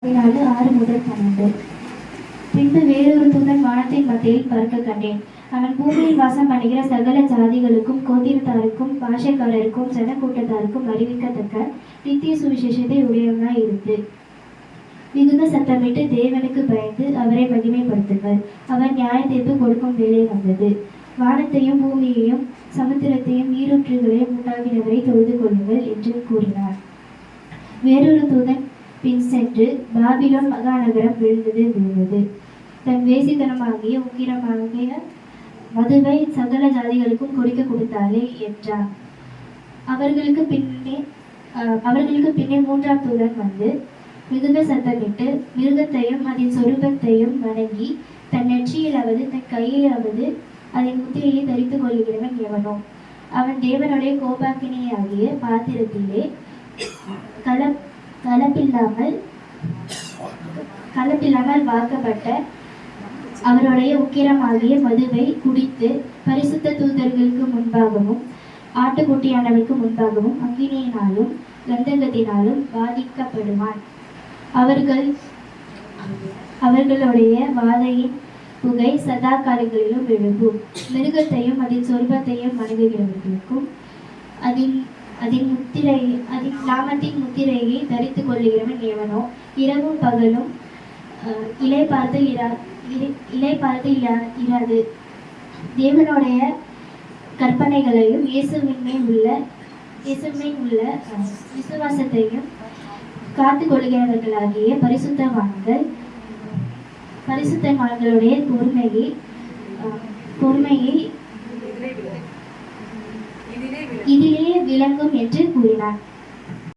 6-12. பின்பு வேறொரு தூதன் வானத்தின் மத்தியில் பறக்க கண்டேன். அவன் பூமியில் வாசம் பண்ணுகிற சகல ஜாதிகளுக்கும், கோத்திரத்தாருக்கும், பாஷைக்காரருக்கும், ஜனக்கூட்டத்தாருக்கும் அறிவிக்கத்தக்க நித்திய சுவிசேஷத்தை உடையவனாய் இருந்து மிகுந்த சத்தமிட்டு தேவனுக்கு பயந்து அவரை மகிமைப்படுத்துங்கள். அவர் நியாய தீர்ப்பு கொடுக்கும் வேலை வந்தது. வானத்தையும் பூமியையும் சமுத்திரத்தையும் நீரூற்றுகளையும் உண்டாகினவரை தொழுது கொள்ளுங்கள் என்று கூறினார். வேறொரு தூதன் பின் சென்று பாபிலோன் மகாநகரம் விழுந்தது. தன் வேசித்தனமாகிய உக்கிரமாகிய மதுவை சகல ஜாதிகளுக்கும் குடிக்க கொடுத்தாலே என்றார். அவர்களுக்கு பின்னே 3ஆம் தூதன் வந்து மிகுந்த சத்தமிட்டு மிருகத்தையும் அதன் சொரூபத்தையும் வணங்கி தன் நெற்றியிலாவது தன் கையிலாவது அதன் முத்திரையை தரித்துக் கொள்கிறவன் எவனோ அவன் தேவனுடைய கோபாக்கினியாகிய பாத்திரத்திலே கலப்பில்லாமல் வாக்கப்பட்ட அவருடைய உக்கிரமாகிய மதுவை குடித்து பரிசுத்த தூதர்களுக்கு முன்பாகவும் ஆட்டுக்குட்டியானவருக்கு முன்பாகவும் அக்கினியினாலும் கந்தகத்தினாலும் பாதிக்கப்படுவான். அவர்களுடைய வாதையின் புகை சதா காலங்களிலும் எழும்பும். மிருகத்தையும் அதன் சொர்பத்தையும் வணங்குகிறவர்களுக்கும் அதன் நாமத்தின் முத்திரையை தரித்துக் கொள்ளுகிறவன் எவனோ இரவும் பகலும் இலைப்பார்த்து இராது தேவனுடைய கற்பனைகளையும் இயேசுவின் உள்ள விசுவாசத்தையும் காத்து கொள்கிறவர்களாகிய பரிசுத்தவான்களுடைய பொறுமையை இதிலே விளங்கும் என்று கூறினார்.